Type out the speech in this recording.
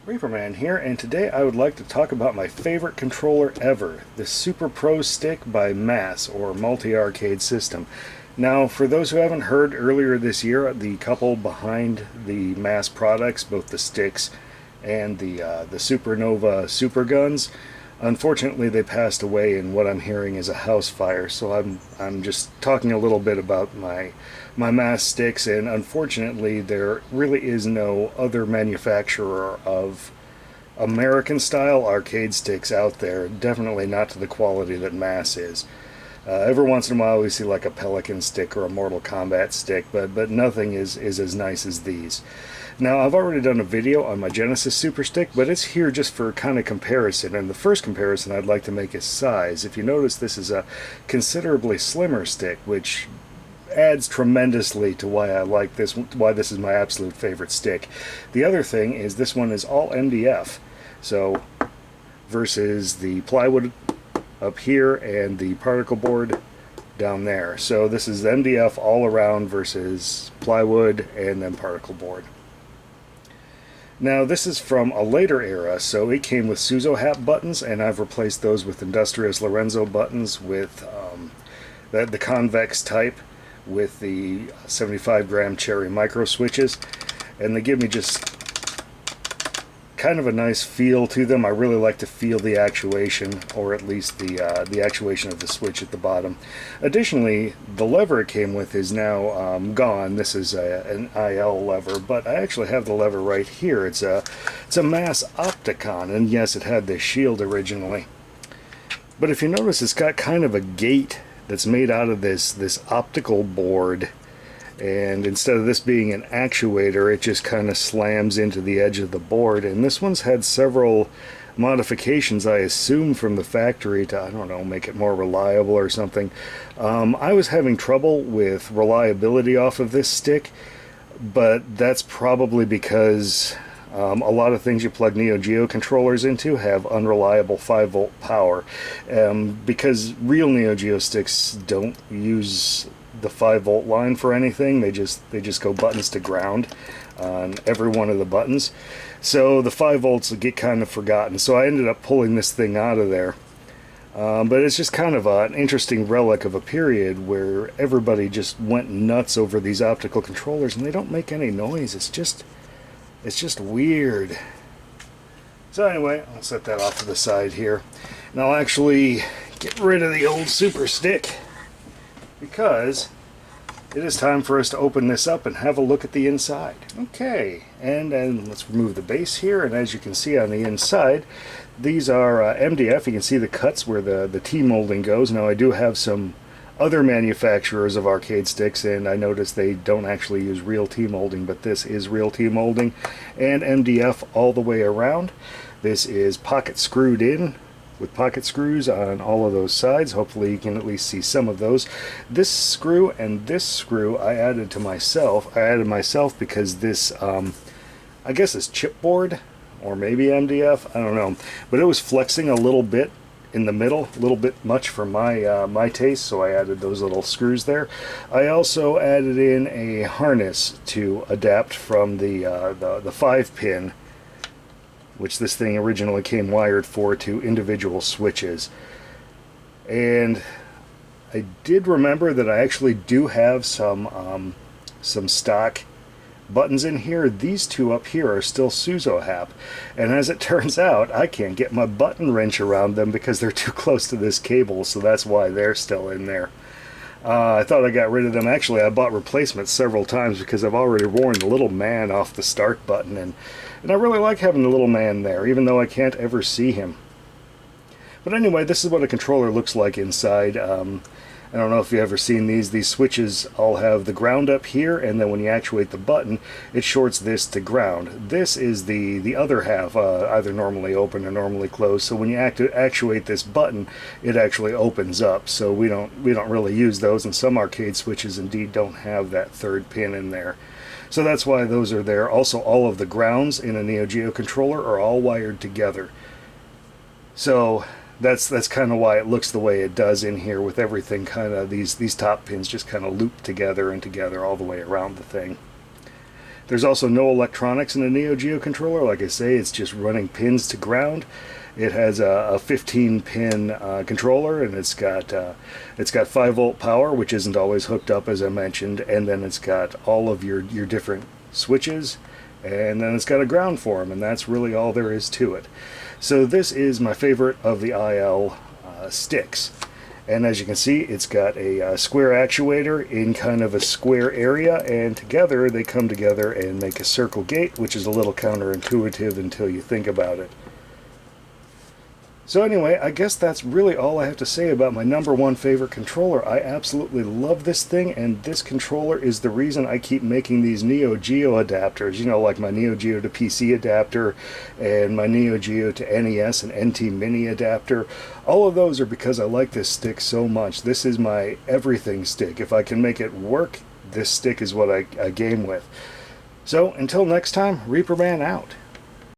Reaperman here, and today I would like to talk about my favorite controller ever, the Super Pro Stick by MAS, or Multi-Arcade System. Now, for those who haven't heard, earlier this year, the couple behind the MAS products, both the sticks and the Supernova Super Guns, unfortunately they passed away in what I'm hearing is a house fire. So I'm just talking a little bit about my MAS sticks, and unfortunately there really is no other manufacturer of American style arcade sticks out there, definitely not to the quality that MAS is. Every once in a while we see like a Pelican stick or a Mortal Kombat stick, but nothing is as nice as these. Now, I've already done a video on my Genesis Super Stick, but it's here just for kind of comparison, and the first comparison I'd like to make is size. If you notice, this is a considerably slimmer stick, which adds tremendously to why I like this, why this is my absolute favorite stick. The other thing is this one is all MDF, so versus the plywood up here and the particle board down there. So this is MDF all around versus plywood and then particle board. Now this is from a later era, so it came with Suzo Happ buttons, and I've replaced those with Industrious Lorenzo buttons with the convex type with the 75-gram cherry micro switches, and they give me just kind of a nice feel to them. I really like to feel the actuation, or at least the actuation of the switch at the bottom. Additionally, the lever it came with is now gone. This is an IL lever, but I actually have the lever right here. It's a MAS Opticon, and yes, it had this shield originally. But if you notice, it's got kind of a gate that's made out of this optical board, and instead of this being an actuator, it just kind of slams into the edge of the board. And this one's had several modifications, I assume, from the factory to, I don't know, make it more reliable or something. I was having trouble with reliability off of this stick, but that's probably because a lot of things you plug Neo Geo controllers into have unreliable 5-volt power, because real Neo Geo sticks don't use the 5-volt line for anything. They just go buttons to ground on every one of the buttons, so the 5 volts get kind of forgotten. So I ended up pulling this thing out of there, but it's just kind of an interesting relic of a period where everybody just went nuts over these optical controllers, and they don't make any noise. It's just weird. So anyway, I'll set that off to the side here, and I'll actually get rid of the old Super Stick, because it is time for us to open this up and have a look at the inside. Okay, and then let's remove the base here, and as you can see on the inside, these are MDF. You can see the cuts where the T-molding goes. Now, I do have some other manufacturers of arcade sticks, and I noticed they don't actually use real T-molding, but this is real T-molding and MDF all the way around. This is pocket screwed in with pocket screws on all of those sides. Hopefully you can at least see some of those. This screw and this screw I added myself. Because this, I guess it's chipboard, or maybe MDF, I don't know. But it was flexing a little bit in the middle, a little bit much for my taste, so I added those little screws there. I also added in a harness to adapt from the 5-pin, which this thing originally came wired for, to individual switches. And I did remember that I actually do have some stock buttons in here. These two up here are still Suzo Happ, and as it turns out, I can't get my button wrench around them because they're too close to this cable, so that's why they're still in there. I thought I got rid of them. Actually, I bought replacements several times because I've already worn the little man off the start button, and I really like having the little man there, even though I can't ever see him. But anyway, this is what a controller looks like inside. I don't know if you've ever seen these. These switches all have the ground up here, and then when you actuate the button, it shorts this to ground. This is the other half, either normally open or normally closed. So when you actuate this button, it actually opens up. So we don't really use those, and some arcade switches indeed don't have that third pin in there. So that's why those are there. Also, all of the grounds in a Neo Geo controller are all wired together. So that's kind of why it looks the way it does in here, with everything kind of, these top pins just kind of looped together and together all the way around the thing. There's also no electronics in the Neo Geo controller. Like I say, it's just running pins to ground. It has a 15-pin controller, and it's got 5-volt power, which isn't always hooked up, as I mentioned, and then it's got all of your different switches, and then it's got a ground form, and that's really all there is to it. So this is my favorite of the IL sticks. And as you can see, it's got a square actuator in kind of a square area, and together they come together and make a circle gate, which is a little counterintuitive until you think about it. So anyway, I guess that's really all I have to say about my #1 favorite controller. I absolutely love this thing, and this controller is the reason I keep making these Neo Geo adapters, you know, like my Neo Geo to PC adapter and my Neo Geo to NES and NT Mini adapter. All of those are because I like this stick so much. This is my everything stick. If I can make it work, this stick is what I game with. So until next time, Reaper Man out.